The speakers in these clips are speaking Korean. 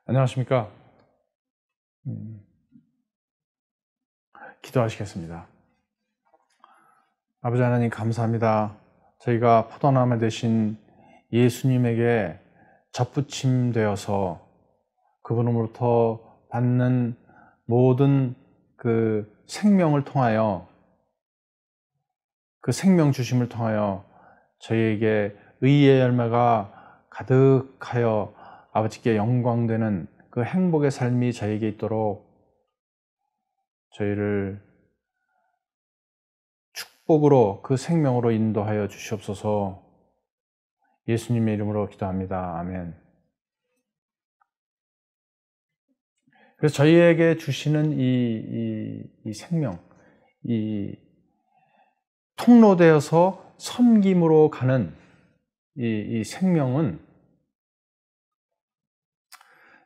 안녕하십니까? 기도하시겠습니다. 아버지 하나님 감사합니다. 저희가 포도나무 되신 예수님에게 접붙임 되어서 그분으로부터 받는 모든 그 생명을 통하여, 그 생명 주심을 통하여 저희에게 의의 열매가 가득하여 아버지께 영광되는 그 행복의 삶이 저에게 있도록 저희를 축복으로 그 생명으로 인도하여 주시옵소서. 예수님의 이름으로 기도합니다. 아멘. 그래서 저희에게 주시는 이 생명, 이 통로되어서 섬김으로 가는 이 생명은,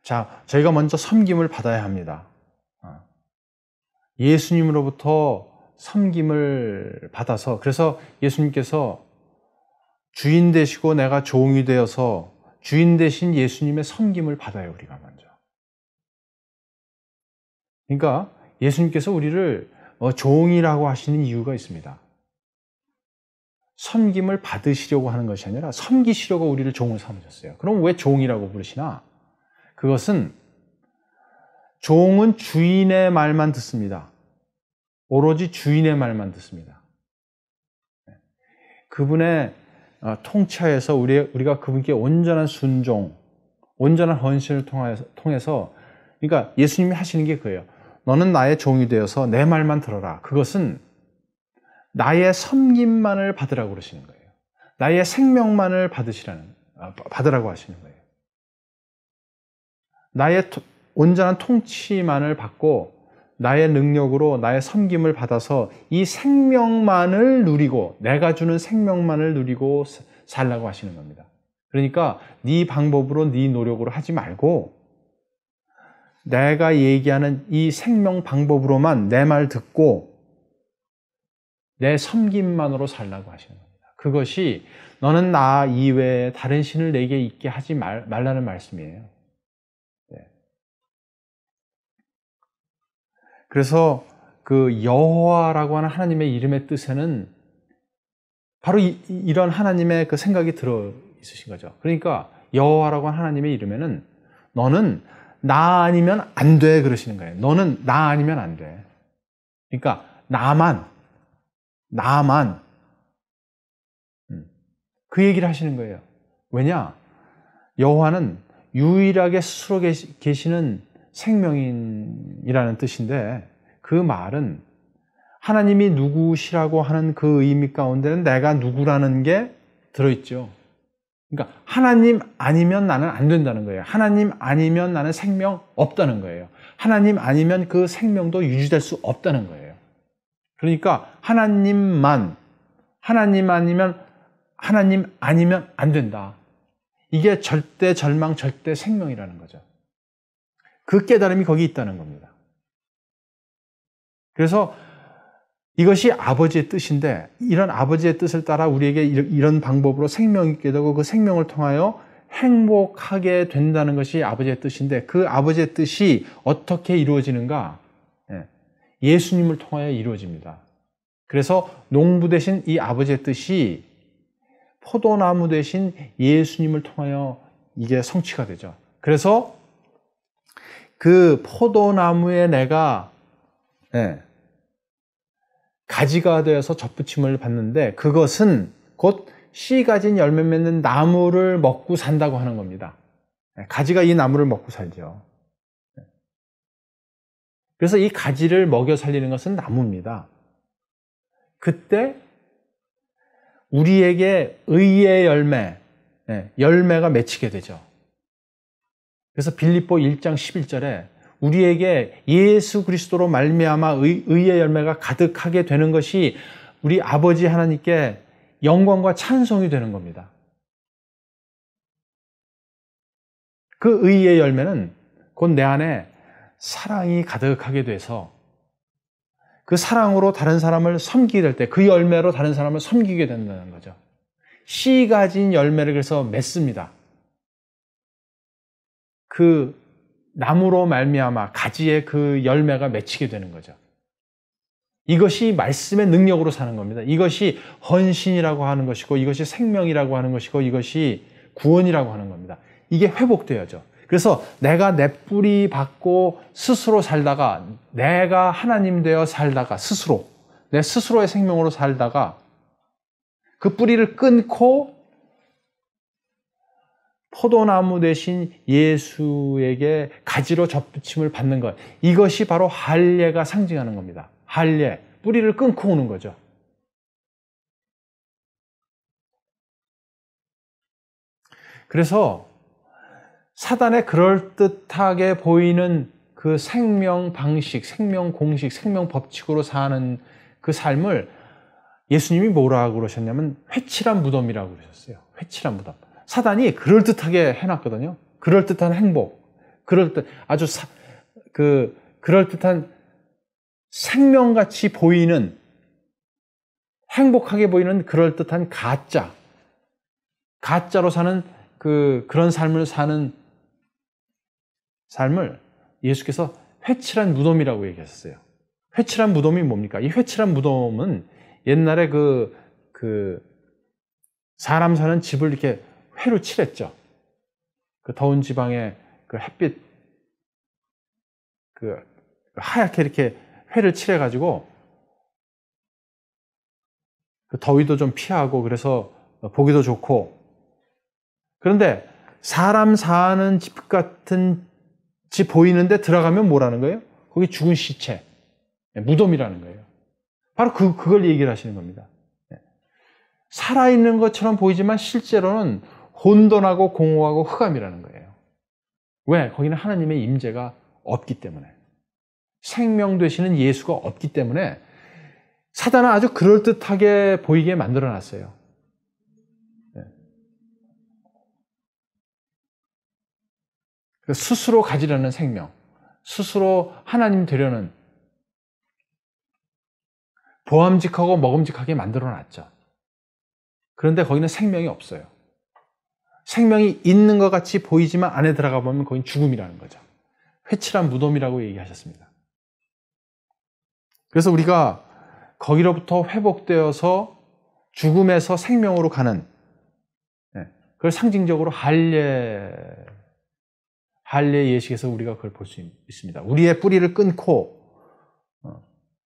자, 저희가 먼저 섬김을 받아야 합니다. 예수님으로부터 섬김을 받아서, 그래서 예수님께서 주인 되시고 내가 종이 되어서 주인 되신 예수님의 섬김을 받아요, 우리가 먼저. 그러니까 예수님께서 우리를 종이라고 하시는 이유가 있습니다. 섬김을 받으시려고 하는 것이 아니라 섬기시려고 우리를 종을 삼으셨어요. 그럼 왜 종이라고 부르시나? 그것은 종은 주인의 말만 듣습니다. 오로지 주인의 말만 듣습니다. 그분의 통치하에서 우리가 그분께 온전한 순종, 온전한 헌신을 통해서, 그러니까 예수님이 하시는 게 그거예요. 너는 나의 종이 되어서 내 말만 들어라. 그것은 나의 섬김만을 받으라고 그러시는 거예요. 나의 생명만을 받으라고 하시는 거예요. 나의 온전한 통치만을 받고 나의 능력으로 나의 섬김을 받아서 이 생명만을 누리고, 내가 주는 생명만을 누리고 살라고 하시는 겁니다. 그러니까 네 방법으로, 네 노력으로 하지 말고 내가 얘기하는 이 생명 방법으로만 내 말 듣고 내 섬김만으로 살라고 하시는 겁니다. 그것이 너는 나 이외에 다른 신을 내게 있게 하지 말라는 말씀이에요. 그래서 그 여호와라고 하는 하나님의 이름의 뜻에는 바로 이런 하나님의 그 생각이 들어 있으신 거죠. 그러니까 여호와라고 하는 하나님의 이름에는 너는 나 아니면 안 돼 그러시는 거예요. 너는 나 아니면 안 돼. 그러니까 나만 그 얘기를 하시는 거예요. 왜냐? 여호와는 유일하게 스스로 계시는 생명인이라는 뜻인데, 그 말은 하나님이 누구시라고 하는 그 의미 가운데는 내가 누구라는 게 들어있죠. 그러니까 하나님 아니면 나는 안 된다는 거예요. 하나님 아니면 나는 생명 없다는 거예요. 하나님 아니면 그 생명도 유지될 수 없다는 거예요. 그러니까 하나님 아니면 안 된다. 이게 절대 절망, 절대 생명이라는 거죠. 그 깨달음이 거기 있다는 겁니다. 그래서 이것이 아버지의 뜻인데, 이런 아버지의 뜻을 따라 우리에게 이런 방법으로 생명이 있게 되고 그 생명을 통하여 행복하게 된다는 것이 아버지의 뜻인데, 그 아버지의 뜻이 어떻게 이루어지는가? 예수님을 통하여 이루어집니다. 그래서 농부 되신 이 아버지의 뜻이 포도나무 되신 예수님을 통하여 이게 성취가 되죠. 그래서 그 포도나무에 내가 가지가 되어서 접붙임을 받는데, 그것은 곧 씨 가진 열매 맺는 나무를 먹고 산다고 하는 겁니다. 가지가 이 나무를 먹고 살죠. 그래서 이 가지를 먹여 살리는 것은 나무입니다. 그때 우리에게 의의 열매가 맺히게 되죠. 그래서 빌립보 1장 11절에 우리에게 예수 그리스도로 말미암아 의의 열매가 가득하게 되는 것이 우리 아버지 하나님께 영광과 찬송이 되는 겁니다. 그 의의 열매는 곧 내 안에 사랑이 가득하게 돼서 그 사랑으로 다른 사람을 섬기게 될 때 그 열매로 다른 사람을 섬기게 된다는 거죠. 씨 가진 열매를 그래서 맺습니다. 그 나무로 말미암아 가지에 그 열매가 맺히게 되는 거죠. 이것이 말씀의 능력으로 사는 겁니다. 이것이 헌신이라고 하는 것이고, 이것이 생명이라고 하는 것이고, 이것이 구원이라고 하는 겁니다. 이게 회복되어야죠. 그래서 내가 내 뿌리 받고 스스로 살다가, 내가 하나님 되어 살다가 스스로, 내 스스로의 생명으로 살다가 그 뿌리를 끊고 포도나무 대신 예수에게 가지로 접붙임을 받는 것, 이것이 바로 할례가 상징하는 겁니다. 할례, 뿌리를 끊고 오는 거죠. 그래서 사단의 그럴듯하게 보이는 그 생명 방식, 생명 공식, 생명 법칙으로 사는 그 삶을 예수님이 뭐라고 그러셨냐면 회칠한 무덤이라고 그러셨어요. 회칠한 무덤. 사단이 그럴듯하게 해놨거든요. 그럴듯한 행복, 그럴듯한 생명같이 보이는, 행복하게 보이는 그럴듯한 가짜로 사는 그런 삶을 사는 삶을 예수께서 회칠한 무덤이라고 얘기하셨어요. 회칠한 무덤이 뭡니까? 이 회칠한 무덤은 옛날에 사람 사는 집을 이렇게 회로 칠했죠. 그 더운 지방에 그 햇빛 하얗게 이렇게 회를 칠해가지고 그 더위도 좀 피하고 그래서 보기도 좋고. 그런데 사람 사는 집 같은 집 보이는데 들어가면 뭐라는 거예요? 거기 죽은 시체, 무덤이라는 거예요. 바로 그걸 얘기를 하시는 겁니다. 살아있는 것처럼 보이지만 실제로는 혼돈하고 공허하고 흑암이라는 거예요. 왜? 거기는 하나님의 임재가 없기 때문에, 생명 되시는 예수가 없기 때문에 사단은 아주 그럴듯하게 보이게 만들어놨어요. 스스로 가지려는 생명, 스스로 하나님 되려는, 보암직하고 먹음직하게 만들어놨죠. 그런데 거기는 생명이 없어요. 생명이 있는 것 같이 보이지만 안에 들어가 보면 거긴 죽음이라는 거죠. 회칠한 무덤이라고 얘기하셨습니다. 그래서 우리가 거기로부터 회복되어서 죽음에서 생명으로 가는, 그걸 상징적으로 할례 예식에서 우리가 그걸 볼 수 있습니다. 우리의 뿌리를 끊고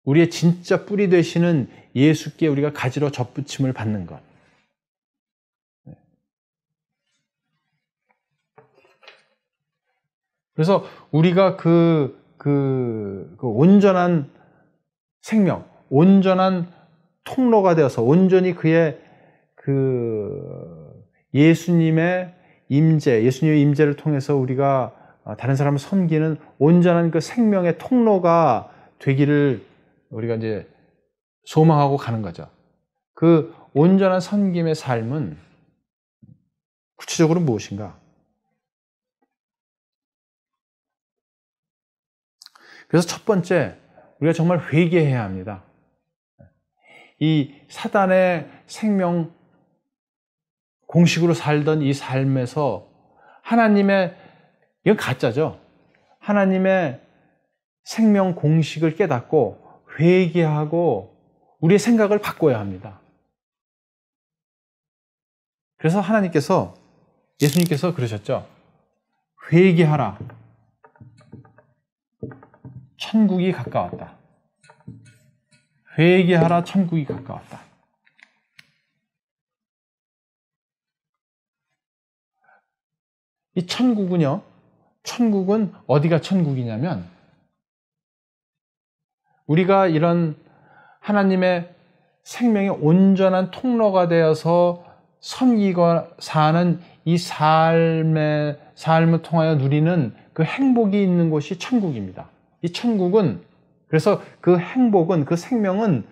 우리의 진짜 뿌리 되시는 예수께 우리가 가지로 접붙임을 받는 것. 그래서 우리가 그 온전한 생명, 온전한 통로가 되어서 온전히 그의 예수님의 예수님의 임재를 통해서 우리가 다른 사람을 섬기는 온전한 그 생명의 통로가 되기를 우리가 이제 소망하고 가는 거죠. 그 온전한 섬김의 삶은 구체적으로 무엇인가? 그래서 첫 번째, 우리가 정말 회개해야 합니다. 이 사단의 생명 공식으로 살던 이 삶에서 하나님의, 이건 가짜죠. 하나님의 생명 공식을 깨닫고 회개하고 우리의 생각을 바꿔야 합니다. 그래서 예수님께서 그러셨죠. 회개하라. 천국이 가까웠다. 회개하라, 천국이 가까웠다. 이 천국은 어디가 천국이냐면, 우리가 이런 하나님의 생명의 온전한 통로가 되어서 섬기고 사는 이 삶을 통하여 누리는 그 행복이 있는 곳이 천국입니다. 이 천국은, 그래서 그 행복은, 그 생명은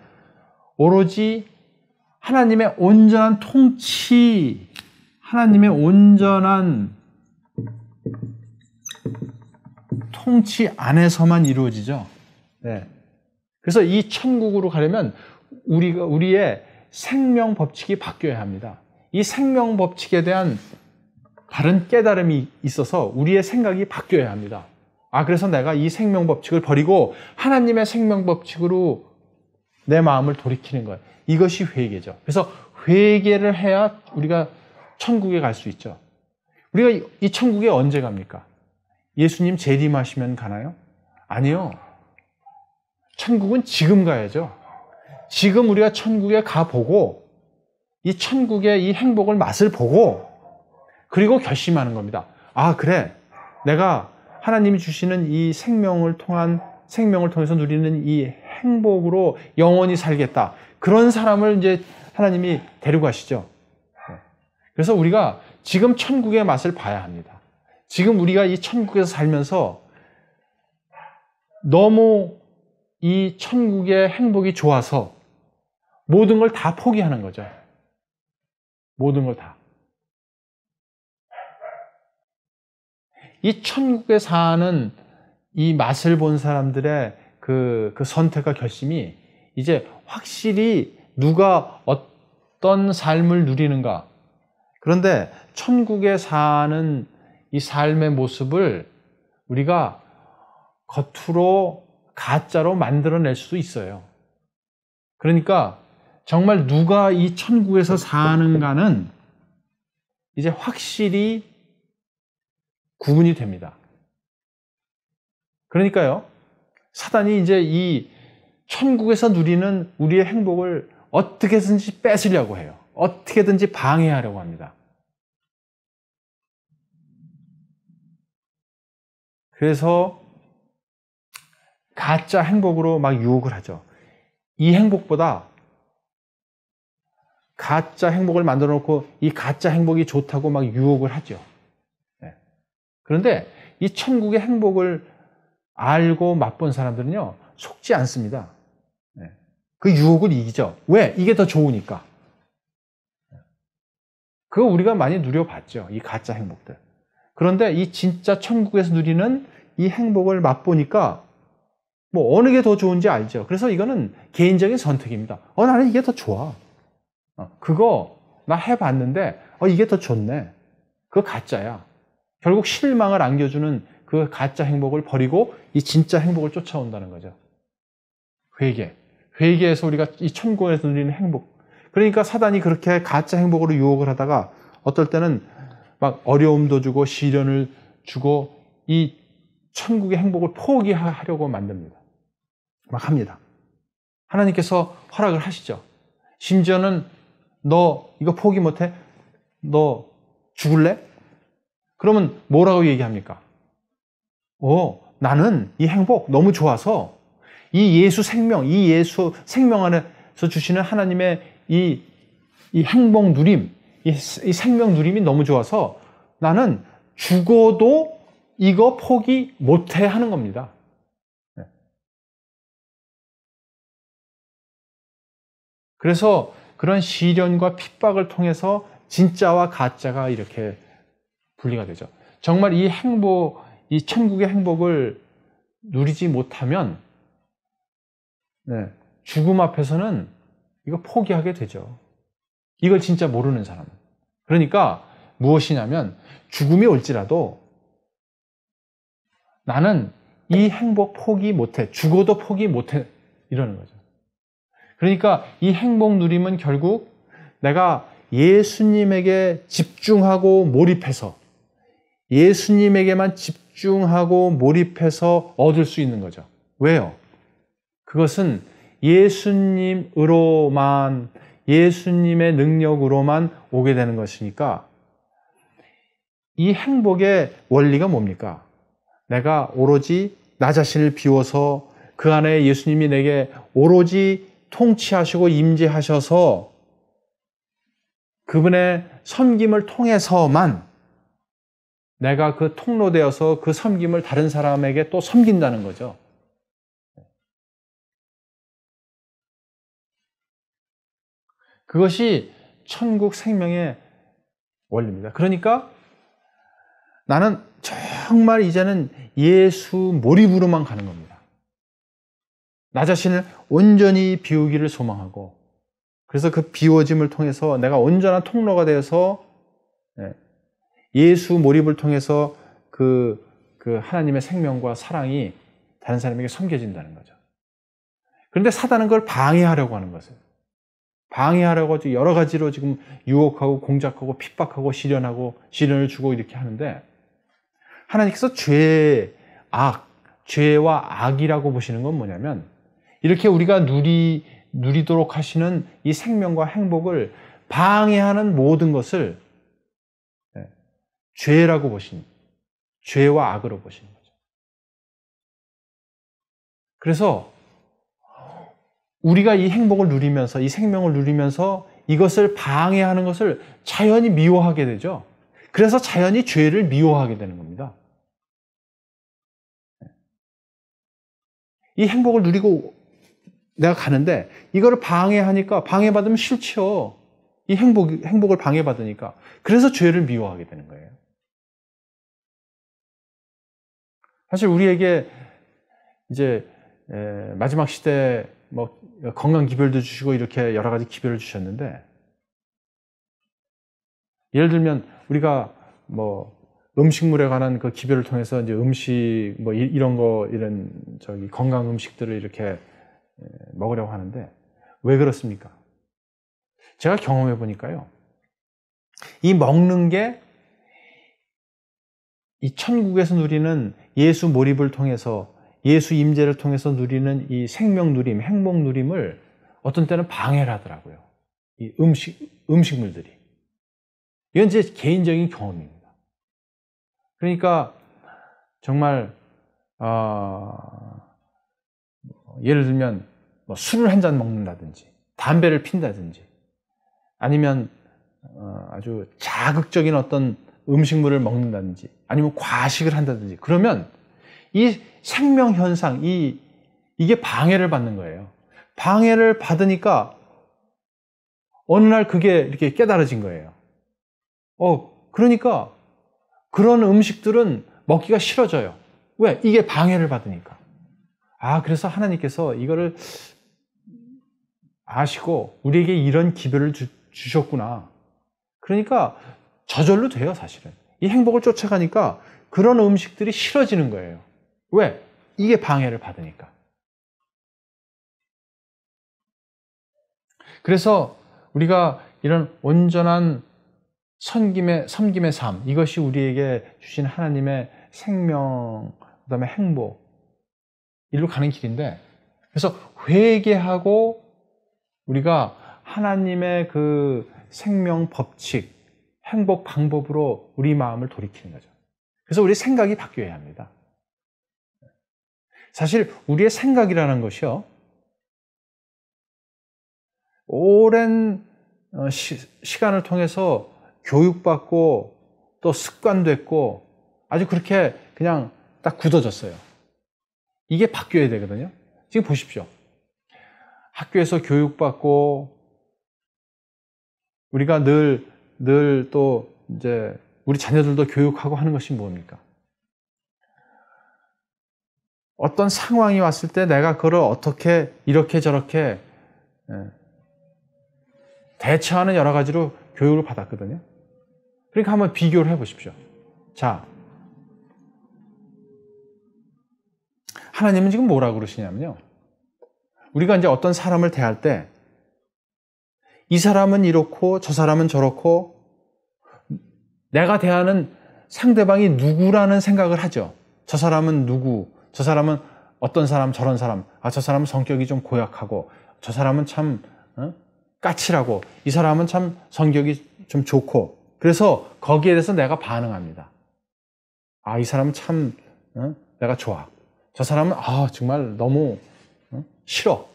오로지 하나님의 온전한 하나님의 온전한 통치 안에서만 이루어지죠. 네. 그래서 이 천국으로 가려면 우리의 생명 법칙이 바뀌어야 합니다. 이 생명 법칙에 대한 바른 깨달음이 있어서 우리의 생각이 바뀌어야 합니다. 그래서 내가 이 생명 법칙을 버리고 하나님의 생명 법칙으로 내 마음을 돌이키는 거예요. 이것이 회개죠. 그래서 회개를 해야 우리가 천국에 갈 수 있죠. 우리가 이 천국에 언제 갑니까? 예수님 재림하시면 가나요? 아니요. 천국은 지금 가야죠. 지금 우리가 천국에 가보고 이 천국의 이 행복을 맛을 보고 그리고 결심하는 겁니다. 그래. 내가 하나님이 주시는 이 생명을 통해서 누리는 이 행복으로 영원히 살겠다. 그런 사람을 이제 하나님이 데려가시죠. 그래서 우리가 지금 천국의 맛을 봐야 합니다. 지금 우리가 이 천국에서 살면서 너무 이 천국의 행복이 좋아서 모든 걸 다 포기하는 거죠. 모든 걸 다. 이 천국에 사는 이 맛을 본 사람들의 그 선택과 결심이 이제 확실히 누가 어떤 삶을 누리는가. 그런데 천국에 사는 이 삶의 모습을 우리가 겉으로 가짜로 만들어낼 수도 있어요. 그러니까 정말 누가 이 천국에서 사는가는 이제 확실히 구분이 됩니다. 그러니까요, 사단이 이제 이 천국에서 누리는 우리의 행복을 어떻게든지 뺏으려고 해요. 어떻게든지 방해하려고 합니다. 그래서 가짜 행복으로 막 유혹을 하죠. 이 행복보다 가짜 행복을 만들어 놓고 이 가짜 행복이 좋다고 막 유혹을 하죠. 그런데 이 천국의 행복을 알고 맛본 사람들은요, 속지 않습니다. 그 유혹을 이기죠. 왜? 이게 더 좋으니까. 그거 우리가 많이 누려봤죠. 이 가짜 행복들. 그런데 이 진짜 천국에서 누리는 이 행복을 맛보니까 뭐 어느 게 더 좋은지 알죠. 그래서 이거는 개인적인 선택입니다. 나는 이게 더 좋아. 그거 나 해봤는데 이게 더 좋네. 그거 가짜야. 결국 실망을 안겨주는 그 가짜 행복을 버리고 이 진짜 행복을 쫓아온다는 거죠. 회개에서 우리가 이 천국에서 누리는 행복. 그러니까 사단이 그렇게 가짜 행복으로 유혹을 하다가 어떨 때는 막 어려움도 주고 시련을 주고 이 천국의 행복을 포기하려고 만듭니다. 막 합니다. 하나님께서 허락을 하시죠. 심지어는 너 이거 포기 못해? 너 죽을래? 그러면 뭐라고 얘기합니까? 나는 이 행복 너무 좋아서 이 예수 생명 안에서 주시는 하나님의 이 행복 누림, 이 생명 누림이 너무 좋아서 나는 죽어도 이거 포기 못해 하는 겁니다. 그래서 그런 시련과 핍박을 통해서 진짜와 가짜가 이렇게 분리가 되죠. 정말 이 천국의 행복을 누리지 못하면 죽음 앞에서는 이거 포기하게 되죠. 이걸 진짜 모르는 사람은. 그러니까 무엇이냐면 죽음이 올지라도 나는 이 행복 포기 못해. 죽어도 포기 못해. 이러는 거죠. 그러니까 이 행복 누림은 결국 내가 예수님에게 집중하고 몰입해서 예수님에게만 집중하고 몰입해서 얻을 수 있는 거죠. 왜요? 그것은 예수님으로만, 예수님의 능력으로만 오게 되는 것이니까 이 행복의 원리가 뭡니까? 내가 오로지 나 자신을 비워서 그 안에 예수님이 내게 오로지 통치하시고 임재하셔서 그분의 섬김을 통해서만 내가 그 통로되어서 그 섬김을 다른 사람에게 또 섬긴다는 거죠. 그것이 천국 생명의 원리입니다. 그러니까 나는 정말 이제는 예수 몰입으로만 가는 겁니다. 나 자신을 온전히 비우기를 소망하고 그래서 그 비워짐을 통해서 내가 온전한 통로가 되어서 예수 몰입을 통해서 그 그 하나님의 생명과 사랑이 다른 사람에게 섬겨진다는 거죠. 그런데 사단은 그걸 방해하려고 하는 것을. 방해하려고 여러 가지로 지금 유혹하고 공작하고 핍박하고 시련을 주고 이렇게 하는데, 하나님께서 죄와 악이라고 보시는 건 뭐냐면, 이렇게 우리가 누리도록 하시는 이 생명과 행복을 방해하는 모든 것을 죄라고 죄와 악으로 보시는 거죠. 그래서 우리가 이 행복을 누리면서, 이 생명을 누리면서 이것을 방해하는 것을 자연히 미워하게 되죠. 그래서 자연히 죄를 미워하게 되는 겁니다. 이 행복을 누리고 내가 가는데 이거를 방해하니까, 방해받으면 싫죠. 이 행복을 방해받으니까. 그래서 죄를 미워하게 되는 거예요. 사실 우리에게 이제 마지막 시대 뭐 건강 기별도 주시고 이렇게 여러 가지 기별을 주셨는데, 예를 들면 우리가 뭐 음식물에 관한 그 기별을 통해서 이제 음식 뭐 이런 건강 음식들을 이렇게 먹으려고 하는데, 왜 그렇습니까? 제가 경험해 보니까요, 이 먹는 게 이 천국에서 누리는 예수 몰입을 통해서, 예수 임재를 통해서 누리는 이 생명 누림, 행복 누림을 어떤 때는 방해를 하더라고요. 이 음식물들이. 이건 제 개인적인 경험입니다. 그러니까 정말 예를 들면 뭐 술을 한 잔 먹는다든지, 담배를 핀다든지, 아니면 아주 자극적인 어떤 음식물을 먹는다든지, 아니면 과식을 한다든지, 그러면 이 생명 현상, 이게 방해를 받는 거예요. 방해를 받으니까 어느 날 그게 이렇게 깨달아진 거예요. 그러니까 그런 음식들은 먹기가 싫어져요. 왜? 이게 방해를 받으니까. 그래서 하나님께서 이거를 아시고 우리에게 이런 기별을 주셨구나. 그러니까 저절로 돼요, 사실은. 이 행복을 쫓아가니까 그런 음식들이 싫어지는 거예요. 왜? 이게 방해를 받으니까. 그래서 우리가 이런 온전한 섬김의 삶, 이것이 우리에게 주신 하나님의 생명, 그다음에 행복, 이리로 가는 길인데, 그래서 회개하고 우리가 하나님의 그 생명 법칙, 행복 방법으로 우리 마음을 돌이키는 거죠. 그래서 우리 생각이 바뀌어야 합니다. 사실 우리의 생각이라는 것이요, 오랜 시간을 통해서 교육받고 또 습관됐고 아주 그렇게 그냥 딱 굳어졌어요. 이게 바뀌어야 되거든요. 지금 보십시오. 학교에서 교육받고 우리가 늘 또 이제 우리 자녀들도 교육하고 하는 것이 뭡니까? 어떤 상황이 왔을 때 내가 그걸 어떻게 이렇게 저렇게 대처하는 여러 가지로 교육을 받았거든요. 그러니까 한번 비교를 해보십시오. 자, 하나님은 지금 뭐라고 그러시냐면요, 우리가 이제 어떤 사람을 대할 때 이 사람은 이렇고 저 사람은 저렇고, 내가 대하는 상대방이 누구라는 생각을 하죠. 저 사람은 누구, 저 사람은 어떤 사람, 저런 사람, 저 사람은 성격이 좀 고약하고, 저 사람은 참 까칠하고, 이 사람은 참 성격이 좀 좋고, 그래서 거기에 대해서 내가 반응합니다. 이 사람은 참 내가 좋아, 저 사람은 정말 너무 싫어.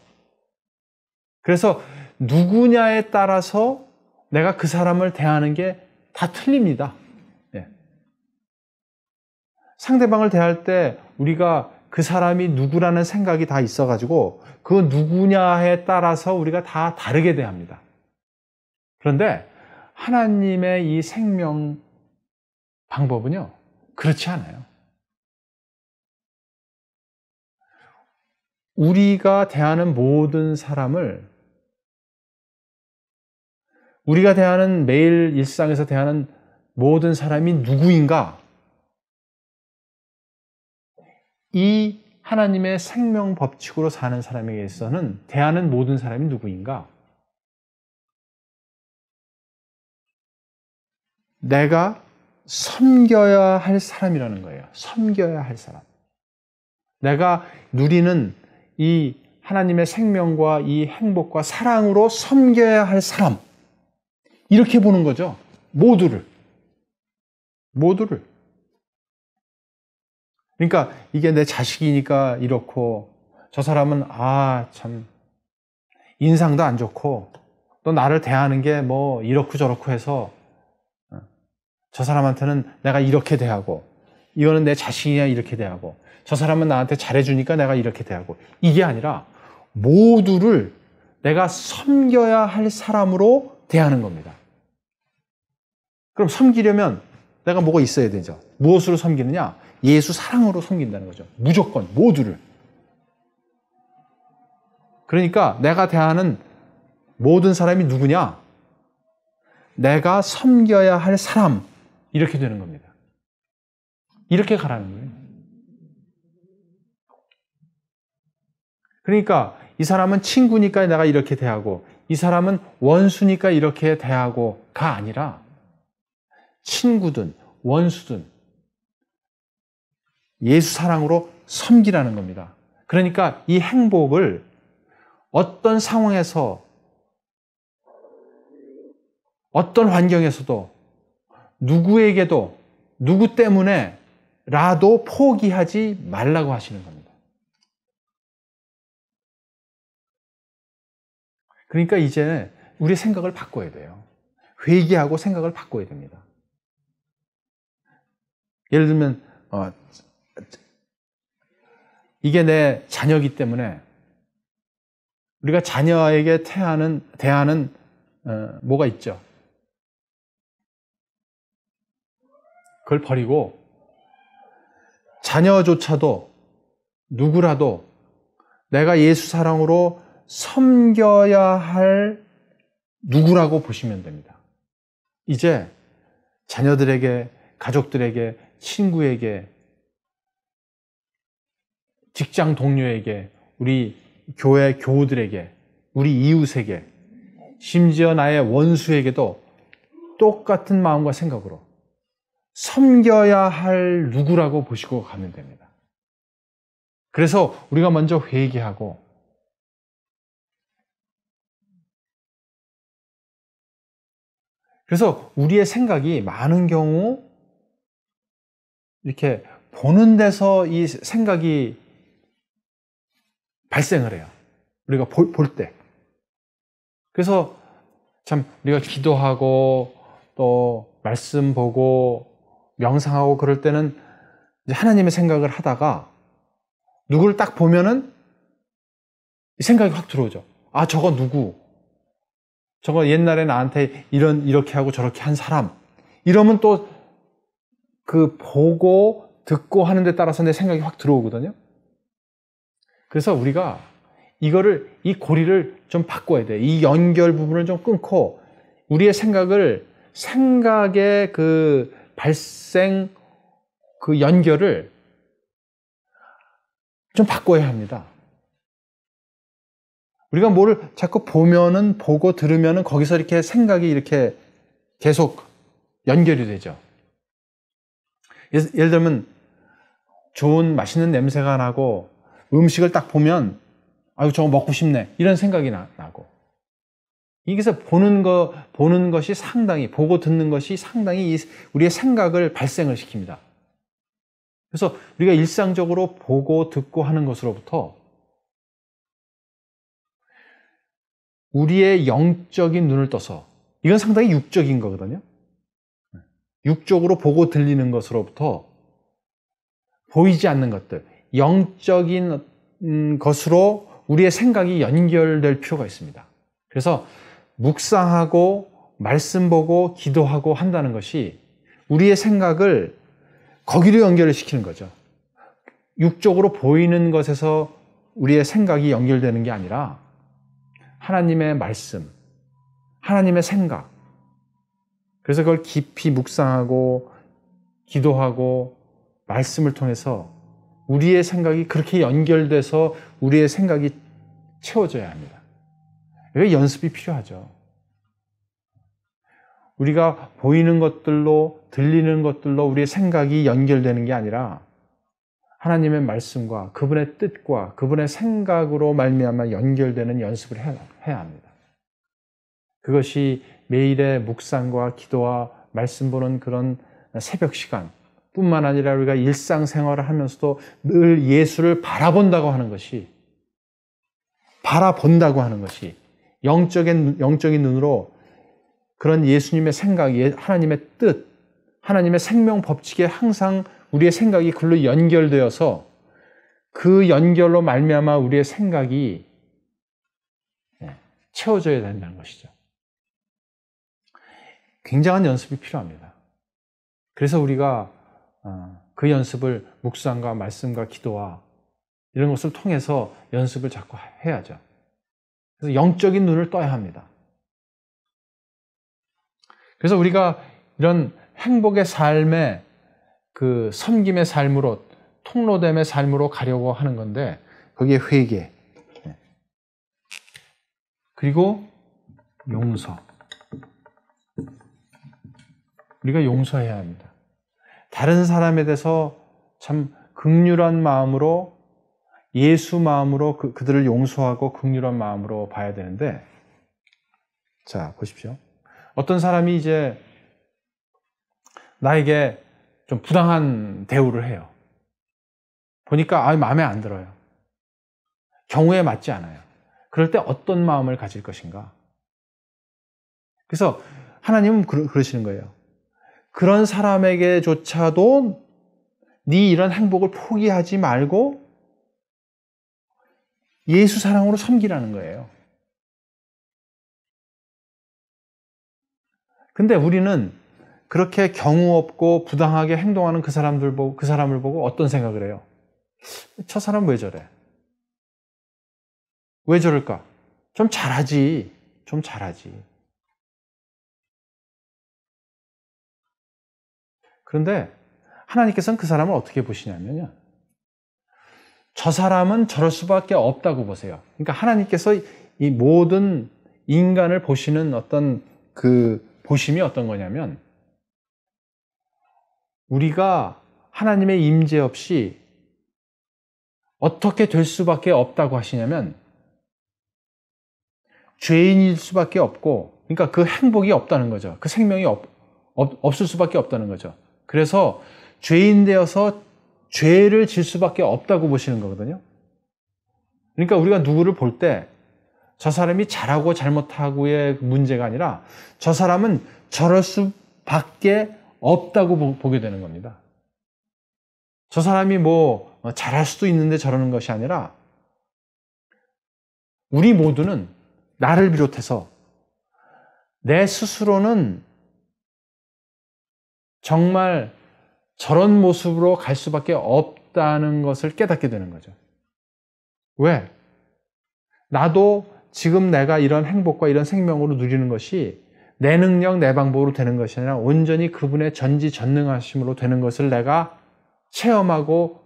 그래서 누구냐에 따라서 내가 그 사람을 대하는 게 다 틀립니다. 상대방을 대할 때 우리가 그 사람이 누구라는 생각이 다 있어가지고 그 누구냐에 따라서 우리가 다 다르게 대합니다. 그런데 하나님의 이 생명 방법은요, 그렇지 않아요. 우리가 대하는 모든 사람을, 우리가 대하는 매일 일상에서 대하는 모든 사람이 누구인가? 이 하나님의 생명 법칙으로 사는 사람에게서는 대하는 모든 사람이 누구인가? 내가 섬겨야 할 사람이라는 거예요. 섬겨야 할 사람. 내가 누리는 이 하나님의 생명과 이 행복과 사랑으로 섬겨야 할 사람. 이렇게 보는 거죠. 모두를. 그러니까 이게 내 자식이니까 이렇고, 저 사람은 참 인상도 안 좋고, 또 나를 대하는 게 뭐 이렇고 저렇고 해서 저 사람한테는 내가 이렇게 대하고, 이거는 내 자식이야 이렇게 대하고, 저 사람은 나한테 잘해주니까 내가 이렇게 대하고, 이게 아니라 모두를 내가 섬겨야 할 사람으로 대하는 겁니다. 그럼 섬기려면 내가 뭐가 있어야 되죠? 무엇으로 섬기느냐? 예수 사랑으로 섬긴다는 거죠. 무조건 모두를. 그러니까 내가 대하는 모든 사람이 누구냐? 내가 섬겨야 할 사람. 이렇게 되는 겁니다. 이렇게 가라는 거예요. 그러니까 이 사람은 친구니까 내가 이렇게 대하고, 이 사람은 원수니까 이렇게 대하고가 아니라 친구든 원수든 예수 사랑으로 섬기라는 겁니다. 그러니까 이 행복을 어떤 상황에서, 어떤 환경에서도, 누구에게도, 누구 때문에라도 포기하지 말라고 하시는 겁니다. 그러니까 이제 우리 생각을 바꿔야 돼요. 회개하고 생각을 바꿔야 됩니다. 예를 들면 이게 내 자녀이기 때문에 우리가 자녀에게 대하는 뭐가 있죠. 그걸 버리고 자녀조차도 누구라도 내가 예수 사랑으로 섬겨야 할 누구라고 보시면 됩니다. 이제 자녀들에게, 가족들에게, 친구에게, 직장 동료에게, 우리 교회 교우들에게, 우리 이웃에게, 심지어 나의 원수에게도 똑같은 마음과 생각으로 섬겨야 할 누구라고 보시고 가면 됩니다. 그래서 우리가 먼저 회개하고, 그래서 우리의 생각이 많은 경우 이렇게 보는 데서 이 생각이 발생을 해요. 우리가 볼 때. 그래서 참 우리가 기도하고 또 말씀 보고 명상하고 그럴 때는 이제 하나님의 생각을 하다가 누구를 딱 보면은 이 생각이 확 들어오죠. 아, 저거 누구? 저거 옛날에 나한테 이렇게 하고 저렇게 한 사람. 이러면 또 그 보고 듣고 하는 데 따라서 내 생각이 확 들어오거든요. 그래서 우리가 이 고리를 좀 바꿔야 돼. 이 연결 부분을 좀 끊고 우리의 생각의 그 발생, 그 연결을 좀 바꿔야 합니다. 우리가 뭐를 자꾸 보면은, 보고 들으면은 거기서 이렇게 생각이 이렇게 계속 연결이 되죠. 예를 들면 좋은 맛있는 냄새가 나고 음식을 딱 보면 아유 저거 먹고 싶네 이런 생각이 나고, 여기서 보는 것이 상당히, 보고 듣는 것이 상당히 우리의 생각을 발생을 시킵니다. 그래서 우리가 일상적으로 보고 듣고 하는 것으로부터 우리의 영적인 눈을 떠서, 이건 상당히 육적인 거거든요. 육적으로 보고 들리는 것으로부터 보이지 않는 것들, 영적인 것으로 우리의 생각이 연결될 필요가 있습니다. 그래서 묵상하고 말씀 보고 기도하고 한다는 것이 우리의 생각을 거기로 연결을 시키는 거죠. 육적으로 보이는 것에서 우리의 생각이 연결되는 게 아니라 하나님의 말씀, 하나님의 생각. 그래서 그걸 깊이 묵상하고 기도하고 말씀을 통해서 우리의 생각이 그렇게 연결돼서 우리의 생각이 채워져야 합니다. 이게 연습이 필요하죠. 우리가 보이는 것들로, 들리는 것들로 우리의 생각이 연결되는 게 아니라 하나님의 말씀과 그분의 뜻과 그분의 생각으로 말미암아 연결되는 연습을 해야 합니다. 그것이 매일의 묵상과 기도와 말씀 보는 그런 새벽 시간 뿐만 아니라 우리가 일상생활을 하면서도 늘 예수를 바라본다고 하는 것이 영적인 눈으로 그런 예수님의 생각, 하나님의 뜻, 하나님의 생명 법칙에 항상 우리의 생각이 글로 연결되어서 그 연결로 말미암아 우리의 생각이 채워져야 된다는 것이죠. 굉장한 연습이 필요합니다. 그래서 우리가 그 연습을 묵상과 말씀과 기도와 이런 것을 통해서 연습을 자꾸 해야죠. 그래서 영적인 눈을 떠야 합니다. 그래서 우리가 이런 행복의 삶의 그 섬김의 삶으로, 통로됨의 삶으로 가려고 하는 건데, 거기에 회개, 그리고 용서. 우리가 용서해야 합니다. 다른 사람에 대해서 참 긍휼한 마음으로, 예수 마음으로 그들을 용서하고 긍휼한 마음으로 봐야 되는데, 자, 보십시오. 어떤 사람이 이제 나에게 좀 부당한 대우를 해요. 보니까 마음에 안 들어요. 경우에 맞지 않아요. 그럴 때 어떤 마음을 가질 것인가? 그래서 하나님은 그러시는 거예요. 그런 사람에게조차도 네 이런 행복을 포기하지 말고 예수 사랑으로 섬기라는 거예요. 근데 우리는 그렇게 경우 없고 부당하게 행동하는 그 사람을 보고 어떤 생각을 해요? 저 사람 왜 저래? 왜 저럴까? 좀 잘하지. 그런데 하나님께서는 그 사람을 어떻게 보시냐면요. 저 사람은 저럴 수밖에 없다고 보세요. 그러니까 하나님께서 이 모든 인간을 보시는 어떤 그 보심이 어떤 거냐면, 우리가 하나님의 임재 없이 어떻게 될 수밖에 없다고 하시냐면, 죄인일 수밖에 없고, 그러니까 그 행복이 없다는 거죠. 그 생명이 없을 수밖에 없다는 거죠. 그래서 죄인 되어서 죄를 질 수밖에 없다고 보시는 거거든요. 그러니까 우리가 누구를 볼 때 저 사람이 잘하고 잘못하고의 문제가 아니라 저 사람은 저럴 수밖에 없다고 보게 되는 겁니다. 저 사람이 뭐 잘할 수도 있는데 저러는 것이 아니라 우리 모두는 나를 비롯해서 내 스스로는 정말 저런 모습으로 갈 수밖에 없다는 것을 깨닫게 되는 거죠. 왜? 나도 지금 내가 이런 행복과 이런 생명으로 누리는 것이 내 능력, 내 방법으로 되는 것이 아니라 온전히 그분의 전지전능하심으로 되는 것을 내가 체험하고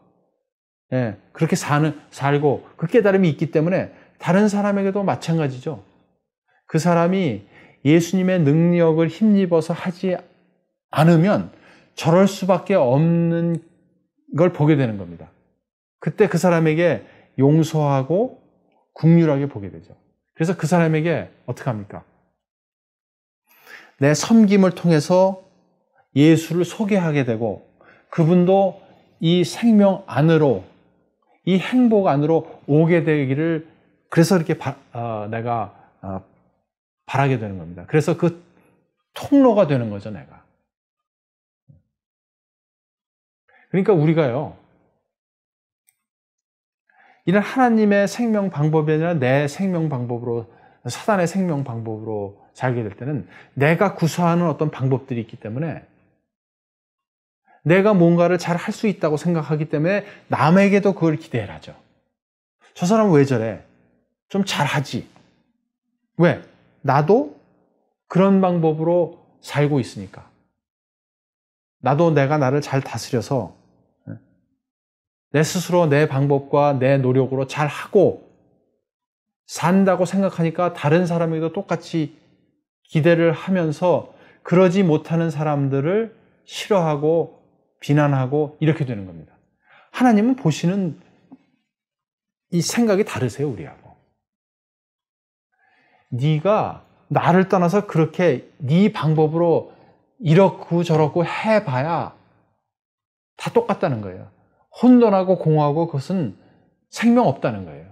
그렇게 살고 그 깨달음이 있기 때문에 다른 사람에게도 마찬가지죠. 그 사람이 예수님의 능력을 힘입어서 하지 않으면 저럴 수밖에 없는 걸 보게 되는 겁니다. 그때 그 사람에게 용서하고 긍휼하게 보게 되죠. 그래서 그 사람에게 어떻게 합니까? 내 섬김을 통해서 예수를 소개하게 되고 그분도 이 생명 안으로, 이 행복 안으로 오게 되기를, 그래서 이렇게 내가 바라게 되는 겁니다. 그래서 그 통로가 되는 거죠, 내가. 그러니까 우리가요, 이런 하나님의 생명 방법이 아니라 내 생명 방법으로, 사단의 생명 방법으로 살게 될 때는 내가 구사하는 어떤 방법들이 있기 때문에, 내가 뭔가를 잘 할 수 있다고 생각하기 때문에 남에게도 그걸 기대를 하죠. 저 사람은 왜 저래? 좀 잘하지. 왜? 나도 그런 방법으로 살고 있으니까. 나도 내가 나를 잘 다스려서 내 스스로 내 방법과 내 노력으로 잘하고 산다고 생각하니까 다른 사람에게도 똑같이 기대를 하면서 그러지 못하는 사람들을 싫어하고 비난하고 이렇게 되는 겁니다. 하나님은 보시는 이 생각이 다르세요, 우리하고. 네가 나를 떠나서 그렇게 네 방법으로 이렇고 저렇고 해봐야 다 똑같다는 거예요. 혼돈하고 공허하고 그것은 생명 없다는 거예요.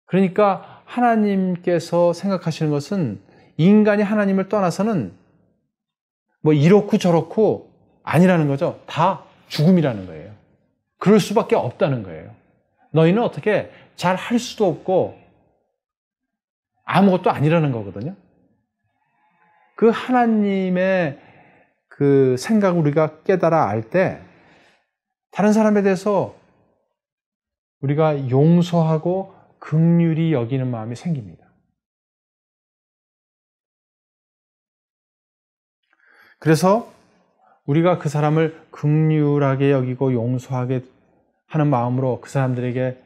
그러니까 하나님께서 생각하시는 것은 인간이 하나님을 떠나서는 뭐 이렇고 저렇고 아니라는 거죠. 다 죽음이라는 거예요. 그럴 수밖에 없다는 거예요. 너희는 어떻게 잘 할 수도 없고 아무것도 아니라는 거거든요. 그 하나님의 그 생각을 우리가 깨달아 알 때 다른 사람에 대해서 우리가 용서하고 긍휼히 여기는 마음이 생깁니다. 그래서 우리가 그 사람을 긍휼하게 여기고 용서하게 하는 마음으로 그 사람들에게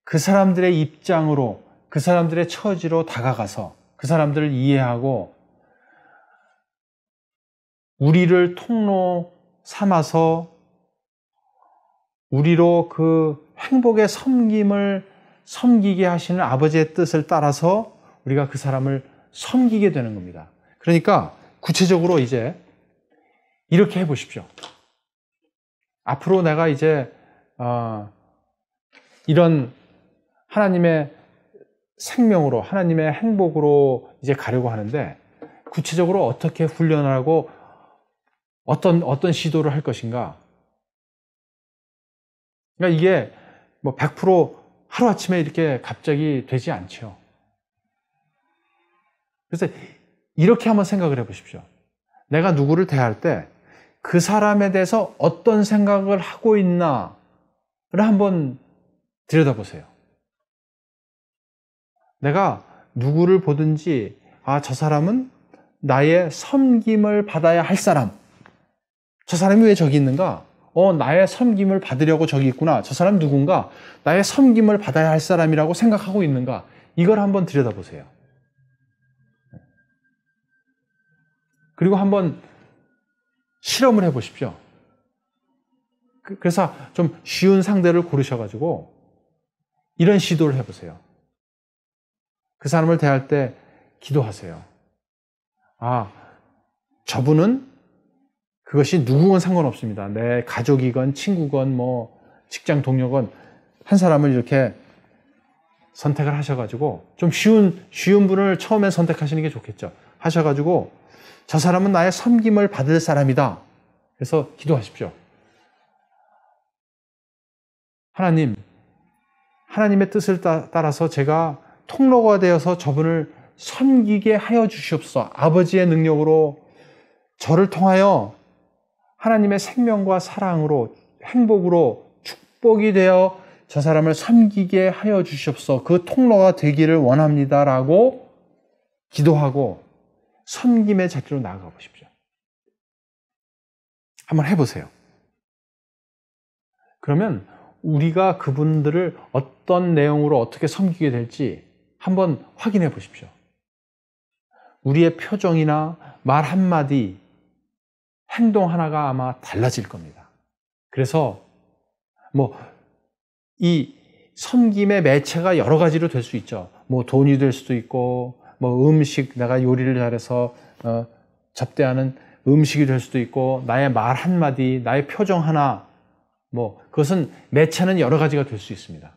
그 사람들의 입장으로 그 사람들의 처지로 다가가서 그 사람들을 이해하고 우리를 통로 삼아서 우리로 그 행복의 섬기게 하시는 아버지의 뜻을 따라서 우리가 그 사람을 섬기게 되는 겁니다. 그러니까 구체적으로 이제 이렇게 해보십시오. 앞으로 내가 이제 이런 하나님의 생명으로 하나님의 행복으로 이제 가려고 하는데 구체적으로 어떻게 훈련하고 어떤 시도를 할 것인가? 그러니까 이게 뭐 100% 하루아침에 이렇게 갑자기 되지 않죠. 그래서 이렇게 한번 생각을 해 보십시오. 내가 누구를 대할 때 그 사람에 대해서 어떤 생각을 하고 있나를 한번 들여다보세요. 내가 누구를 보든지 저 사람은 나의 섬김을 받아야 할 사람. 저 사람이 왜 저기 있는가? 나의 섬김을 받으려고 저기 있구나. 저 사람 누군가? 나의 섬김을 받아야 할 사람이라고 생각하고 있는가? 이걸 한번 들여다보세요. 그리고 한번 실험을 해보십시오. 그래서 좀 쉬운 상대를 고르셔가지고 이런 시도를 해보세요. 그 사람을 대할 때 기도하세요. 저분은 그것이 누구건 상관없습니다. 내 가족이건 친구건 뭐 직장 동료건 한 사람을 이렇게 선택을 하셔가지고 좀 쉬운 분을 처음에 선택하시는 게 좋겠죠. 하셔가지고 저 사람은 나의 섬김을 받을 사람이다. 그래서 기도하십시오. 하나님의 뜻을 따라서 제가 통로가 되어서 저분을 섬기게 하여 주시옵소서. 아버지의 능력으로 저를 통하여 하나님의 생명과 사랑으로 행복으로 축복이 되어 저 사람을 섬기게 하여 주시옵소서. 그 통로가 되기를 원합니다라고 기도하고 섬김의 자리로 나아가 보십시오. 한번 해보세요. 그러면 우리가 그분들을 어떤 내용으로 어떻게 섬기게 될지 한번 확인해 보십시오. 우리의 표정이나 말 한마디, 행동 하나가 아마 달라질 겁니다. 그래서 이 섬김의 매체가 여러 가지로 될 수 있죠. 돈이 될 수도 있고, 음식, 내가 요리를 잘해서 접대하는 음식이 될 수도 있고, 나의 말 한마디, 나의 표정 하나, 그것은 매체는 여러 가지가 될 수 있습니다.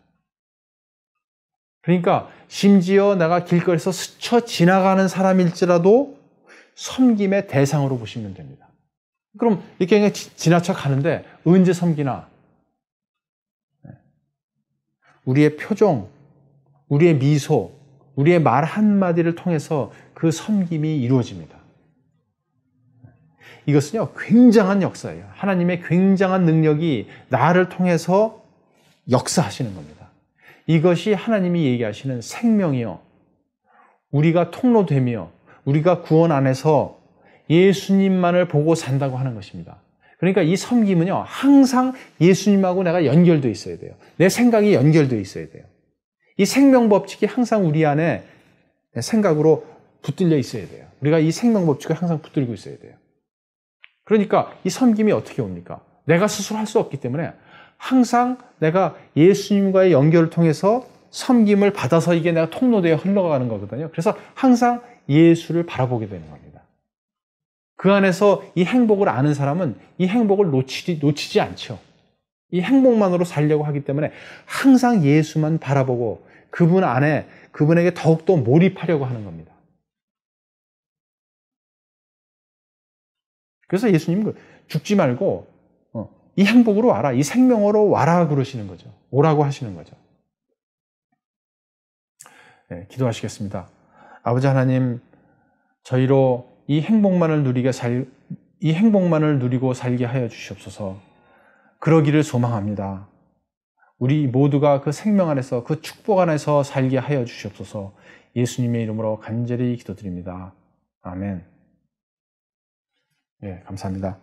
그러니까 심지어 내가 길거리에서 스쳐 지나가는 사람일지라도 섬김의 대상으로 보시면 됩니다. 그럼 이렇게 그냥 지나쳐 가는데 언제 섬기나? 우리의 표정, 우리의 미소, 우리의 말 한마디를 통해서 그 섬김이 이루어집니다. 이것은요, 굉장한 역사예요. 하나님의 굉장한 능력이 나를 통해서 역사하시는 겁니다. 이것이 하나님이 얘기하시는 생명이요. 우리가 통로되며 우리가 구원 안에서 예수님만을 보고 산다고 하는 것입니다. 그러니까 이 섬김은요, 항상 예수님하고 내가 연결되어 있어야 돼요. 내 생각이 연결되어 있어야 돼요. 이 생명법칙이 항상 우리 안에 생각으로 붙들려 있어야 돼요. 우리가 이 생명법칙을 항상 붙들고 있어야 돼요. 그러니까 이 섬김이 어떻게 옵니까? 내가 스스로 할 수 없기 때문에 항상 내가 예수님과의 연결을 통해서 섬김을 받아서 이게 내가 통로되어 흘러가는 거거든요. 그래서 항상 예수를 바라보게 되는 겁니다. 그 안에서 이 행복을 아는 사람은 이 행복을 놓치지 않죠. 이 행복만으로 살려고 하기 때문에 항상 예수만 바라보고 그분 안에, 그분에게 더욱더 몰입하려고 하는 겁니다. 그래서 예수님은 죽지 말고 이 행복으로 와라, 이 생명으로 와라 그러시는 거죠. 오라고 하시는 거죠. 네, 기도하시겠습니다. 아버지 하나님, 저희로 이 행복만을 누리고 살게 하여 주시옵소서. 그러기를 소망합니다. 우리 모두가 그 생명 안에서, 그 축복 안에서 살게 하여 주시옵소서. 예수님의 이름으로 간절히 기도드립니다. 아멘. 예, 감사합니다.